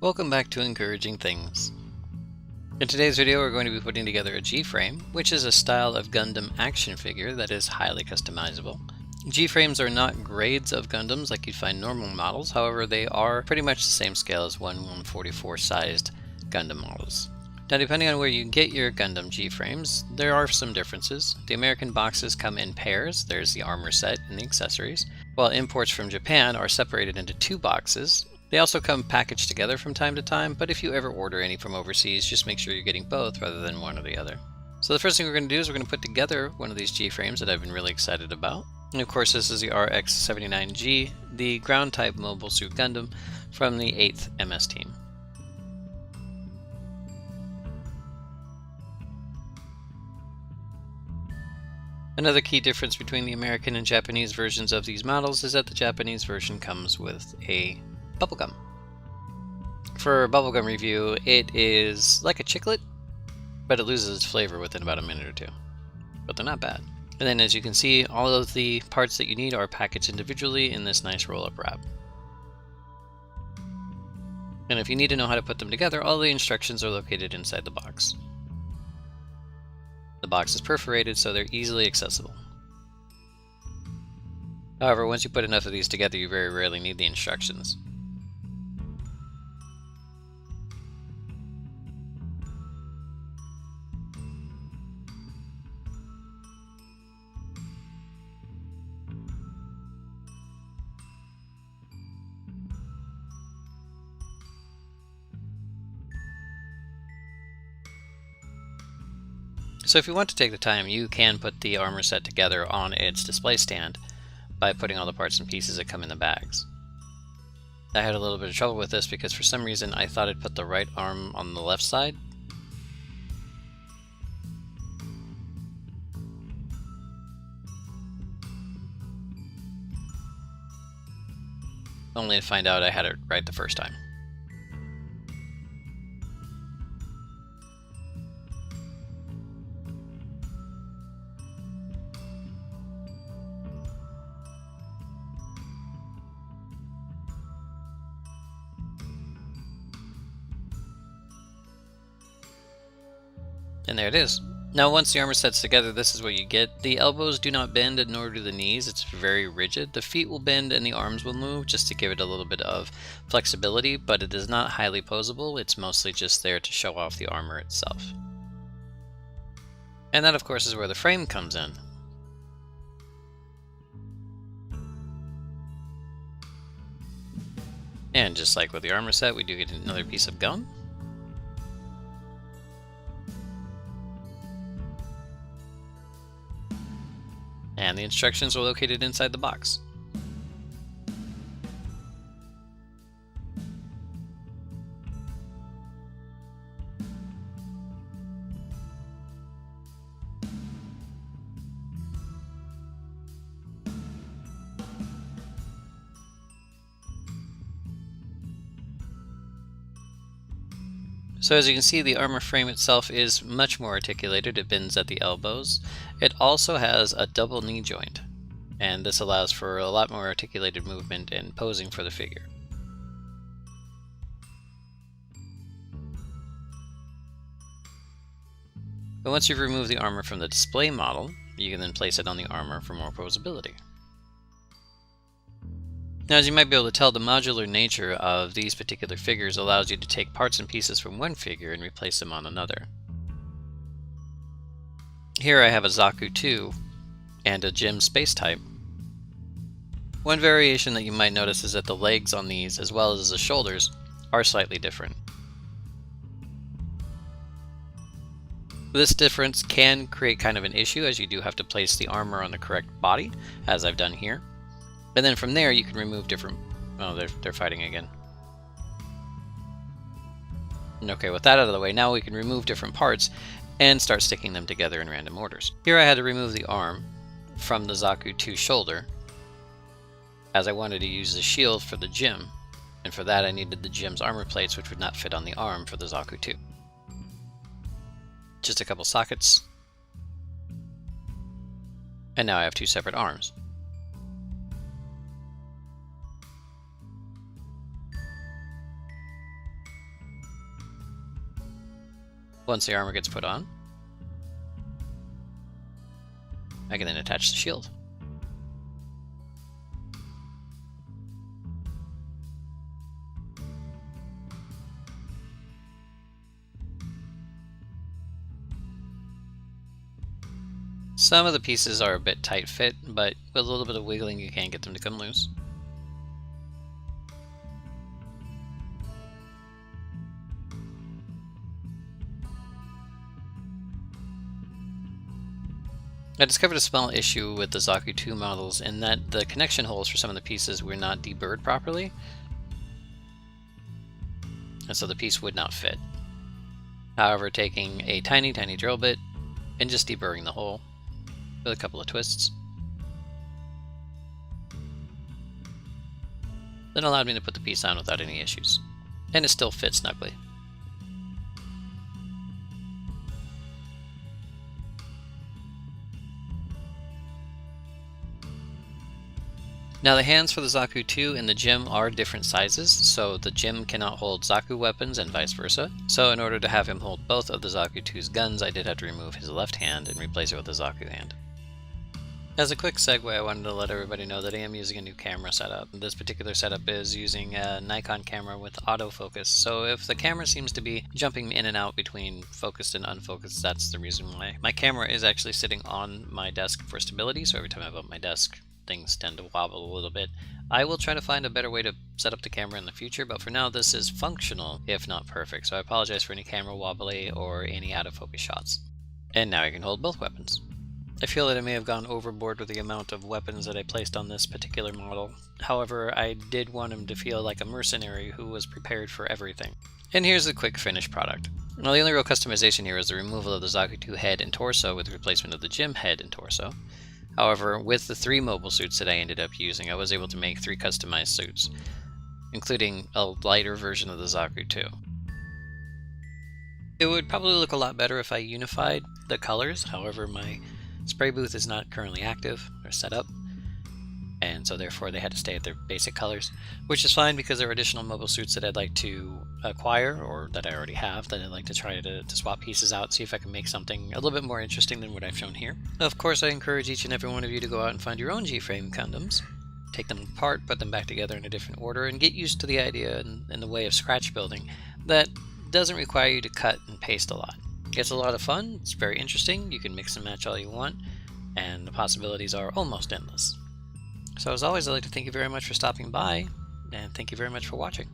Welcome back to Encouraging Things. In today's video we're going to be putting together a G-frame, which is a style of Gundam action figure that is highly customizable. G-frames are not grades of Gundams like you'd find normal models, however they are pretty much the same scale as 1/144 sized Gundam models. Now depending on where you get your Gundam G-frames, there are some differences. The American boxes come in pairs, there's the armor set and the accessories, while imports from Japan are separated into two boxes. They also come packaged together from time to time, but if you ever order any from overseas, just make sure you're getting both rather than one or the other. So the first thing we're going to do is we're going to put together one of these G-frames that I've been really excited about. And of course this is the RX-79G, the ground type mobile suit Gundam from the 8th MS team. Another key difference between the American and Japanese versions of these models is that the Japanese version comes with a bubblegum. For a bubblegum review, it is like a chiclet, but it loses its flavor within about a minute or two. But they're not bad. And then as you can see, all of the parts that you need are packaged individually in this nice roll-up wrap. And if you need to know how to put them together, all the instructions are located inside the box. The box is perforated, so they're easily accessible. However, once you put enough of these together, you very rarely need the instructions. So if you want to take the time, you can put the armor set together on its display stand by putting all the parts and pieces that come in the bags. I had a little bit of trouble with this because for some reason I thought I'd put the right arm on the left side. Only to find out I had it right the first time. And there it is. Now once the armor set's together, this is what you get. The elbows do not bend and nor do the knees, it's very rigid. The feet will bend and the arms will move just to give it a little bit of flexibility, but it is not highly posable, it's mostly just there to show off the armor itself. And that of course is where the frame comes in. And just like with the armor set, we do get another piece of gum. And the instructions are located inside the box. So as you can see, the armor frame itself is much more articulated. It bends at the elbows. It also has a double knee joint, and this allows for a lot more articulated movement and posing for the figure. But once you've removed the armor from the display model, you can then place it on the armor for more posability. Now, as you might be able to tell, the modular nature of these particular figures allows you to take parts and pieces from one figure and replace them on another. Here I have a Zaku 2 and a Gem space type. One variation that you might notice is that the legs on these, as well as the shoulders, are slightly different. This difference can create kind of an issue, as you do have to place the armor on the correct body, as I've done here. And then from there you can remove different... Oh, they're fighting again. Okay, with that out of the way, now we can remove different parts and start sticking them together in random orders. Here I had to remove the arm from the Zaku 2 shoulder, as I wanted to use the shield for the Gem, and for that I needed the Gem's armor plates, which would not fit on the arm for the Zaku 2. Just a couple sockets, and now I have two separate arms. Once the armor gets put on, I can then attach the shield. Some of the pieces are a bit tight fit, but with a little bit of wiggling you can get them to come loose. I discovered a small issue with the Zaku 2 models in that the connection holes for some of the pieces were not deburred properly, and so the piece would not fit. However, taking a tiny drill bit and just deburring the hole with a couple of twists then allowed me to put the piece on without any issues, and it still fits snugly. Now the hands for the Zaku 2 and the Jim are different sizes, so the Jim cannot hold Zaku weapons and vice versa. So in order to have him hold both of the Zaku 2's guns, I did have to remove his left hand and replace it with a Zaku hand. As a quick segue, I wanted to let everybody know that I am using a new camera setup. This particular setup is using a Nikon camera with autofocus, so if the camera seems to be jumping in and out between focused and unfocused, that's the reason why. My camera is actually sitting on my desk for stability, so every time I bump my desk, things tend to wobble a little bit. I will try to find a better way to set up the camera in the future, but for now this is functional, if not perfect, so I apologize for any camera wobbly or any out of focus shots. And now I can hold both weapons. I feel that I may have gone overboard with the amount of weapons that I placed on this particular model. However, I did want him to feel like a mercenary who was prepared for everything. And here's the quick finished product. Now the only real customization here is the removal of the Zaku 2 head and torso with the replacement of the Jim head and torso. However, with the 3 mobile suits that I ended up using, I was able to make 3 customized suits, including a lighter version of the Zaku 2. It would probably look a lot better if I unified the colors, however my spray booth is not currently active or set up, and so therefore they had to stay at their basic colors, which is fine because there are additional mobile suits that I'd like to acquire, or that I already have, that I'd like to try to swap pieces out, see if I can make something a little bit more interesting than what I've shown here. Of course, I encourage each and every one of you to go out and find your own G-frame Gundams, take them apart, put them back together in a different order, and get used to the idea and the way of scratch building that doesn't require you to cut and paste a lot. It's a lot of fun, it's very interesting, you can mix and match all you want, and the possibilities are almost endless. So as always, I'd like to thank you very much for stopping by, and thank you very much for watching.